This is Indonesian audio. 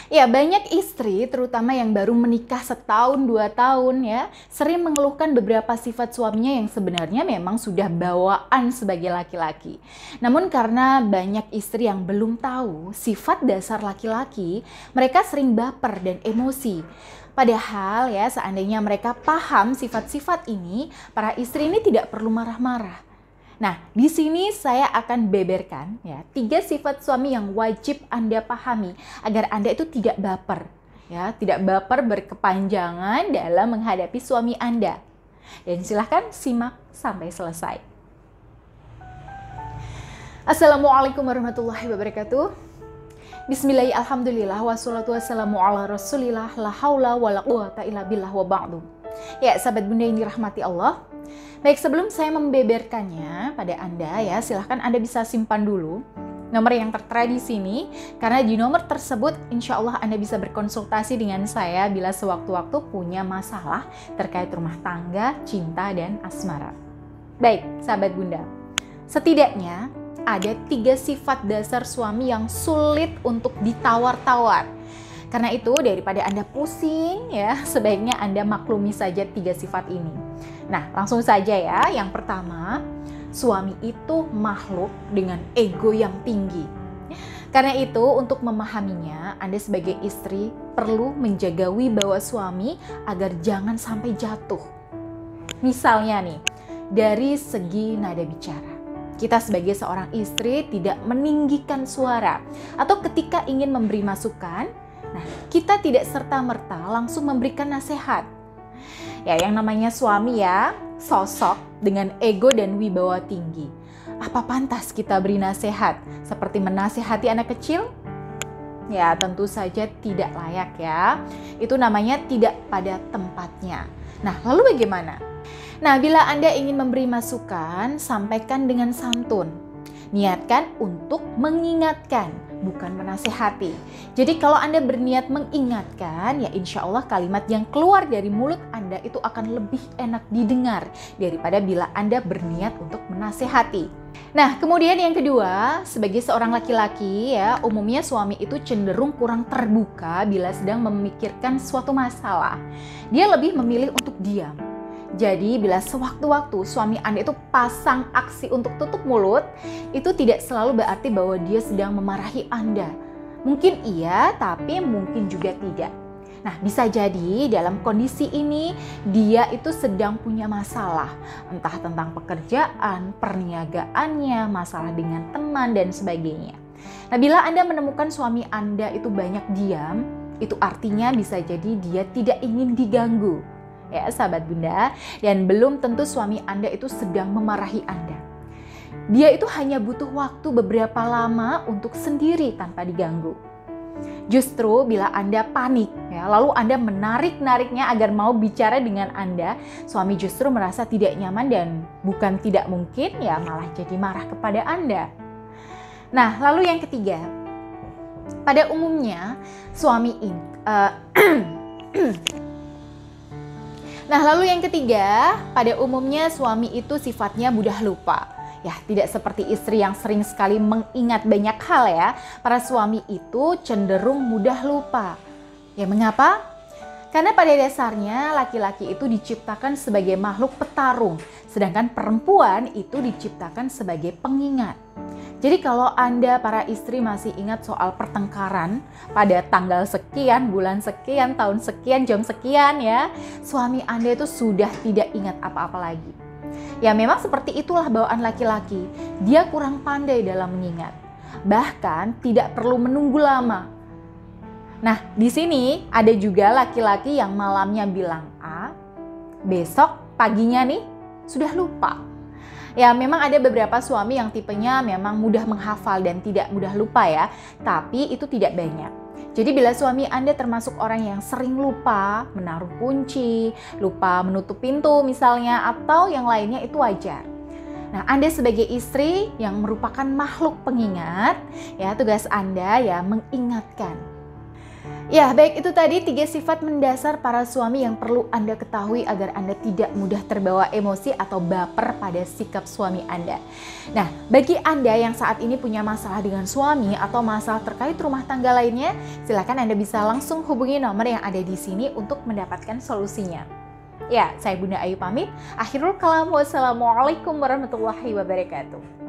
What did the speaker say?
Ya, banyak istri, terutama yang baru menikah setahun, 2 tahun ya, sering mengeluhkan beberapa sifat suaminya yang sebenarnya memang sudah bawaan sebagai laki-laki. Namun karena banyak istri yang belum tahu sifat dasar laki-laki, mereka sering baper dan emosi. Padahal ya, seandainya mereka paham sifat-sifat ini, para istri ini tidak perlu marah-marah. Nah, di sini saya akan beberkan ya 3 sifat suami yang wajib Anda pahami agar Anda itu tidak baper. Ya, tidak baper berkepanjangan dalam menghadapi suami Anda. Dan silahkan simak sampai selesai. Assalamualaikum warahmatullahi wabarakatuh. Bismillahirrahmanirrahim, alhamdulillah, wassalatu wassalamu ala rasulillah, la haula wa la quwata illa billah wa ba'du. Ya, sahabat bunda yang dirahmati Allah. Baik, sebelum saya membeberkannya pada Anda ya, silahkan Anda bisa simpan dulu nomor yang tertera di sini, karena di nomor tersebut insya Allah Anda bisa berkonsultasi dengan saya bila sewaktu-waktu punya masalah terkait rumah tangga, cinta, dan asmara. Baik, sahabat bunda, setidaknya ada 3 sifat dasar suami yang sulit untuk ditawar-tawar. Karena itu daripada Anda pusing ya, sebaiknya Anda maklumi saja 3 sifat ini. Nah, langsung saja ya. Yang pertama, suami itu makhluk dengan ego yang tinggi. Karena itu untuk memahaminya, Anda sebagai istri perlu menjaga wibawa suami agar jangan sampai jatuh. Misalnya nih, dari segi nada bicara. Kita sebagai seorang istri tidak meninggikan suara, atau ketika ingin memberi masukan, nah, kita tidak serta-merta langsung memberikan nasihat. Ya, yang namanya suami ya, sosok dengan ego dan wibawa tinggi. Apa pantas kita beri nasihat seperti menasihati anak kecil? Ya, tentu saja tidak layak ya. Itu namanya tidak pada tempatnya. Nah, lalu bagaimana? Nah, bila Anda ingin memberi masukan, sampaikan dengan santun. Niatkan untuk mengingatkan, bukan menasehati. Jadi kalau Anda berniat mengingatkan, ya insya Allah kalimat yang keluar dari mulut Anda itu akan lebih enak didengar daripada bila Anda berniat untuk menasehati. Nah, kemudian yang kedua, sebagai seorang laki-laki ya, umumnya suami itu cenderung kurang terbuka bila sedang memikirkan suatu masalah. Dia lebih memilih untuk diam. Jadi bila sewaktu-waktu suami Anda itu pasang aksi untuk tutup mulut, itu tidak selalu berarti bahwa dia sedang memarahi Anda. Mungkin iya, tapi mungkin juga tidak. Nah, bisa jadi dalam kondisi ini dia itu sedang punya masalah. Entah tentang pekerjaan, perniagaannya, masalah dengan teman, dan sebagainya. Nah, bila Anda menemukan suami Anda itu banyak diam, itu artinya bisa jadi dia tidak ingin diganggu. Ya, sahabat bunda, dan belum tentu suami Anda itu sedang memarahi Anda. Dia itu hanya butuh waktu beberapa lama untuk sendiri tanpa diganggu. Justru bila Anda panik, ya, lalu Anda menarik-nariknya agar mau bicara dengan Anda, suami justru merasa tidak nyaman dan bukan tidak mungkin ya malah jadi marah kepada Anda. Nah, lalu yang ketiga, pada umumnya suami ini Nah, lalu yang ketiga, pada umumnya suami itu sifatnya mudah lupa. Ya, tidak seperti istri yang sering sekali mengingat banyak hal ya. Para suami itu cenderung mudah lupa. Ya, mengapa? Karena pada dasarnya laki-laki itu diciptakan sebagai makhluk petarung, sedangkan perempuan itu diciptakan sebagai pengingat. Jadi kalau Anda para istri masih ingat soal pertengkaran pada tanggal sekian, bulan sekian, tahun sekian, jam sekian ya, suami Anda itu sudah tidak ingat apa-apa lagi. Ya memang seperti itulah bawaan laki-laki, dia kurang pandai dalam mengingat. Bahkan tidak perlu menunggu lama. Nah, di sini ada juga laki-laki yang malamnya bilang A, besok paginya nih sudah lupa. Ya memang ada beberapa suami yang tipenya memang mudah menghafal dan tidak mudah lupa ya, tapi itu tidak banyak. Jadi bila suami Anda termasuk orang yang sering lupa menaruh kunci, lupa menutup pintu misalnya, atau yang lainnya, itu wajar. Nah, Anda sebagai istri yang merupakan makhluk pengingat, ya tugas Anda ya mengingatkan. Ya, baik, itu tadi 3 sifat mendasar para suami yang perlu Anda ketahui agar Anda tidak mudah terbawa emosi atau baper pada sikap suami Anda. Nah, bagi Anda yang saat ini punya masalah dengan suami atau masalah terkait rumah tangga lainnya, silakan Anda bisa langsung hubungi nomor yang ada di sini untuk mendapatkan solusinya. Ya, saya Bunda Ayu pamit. Akhirul kalam, wassalamualaikum warahmatullahi wabarakatuh.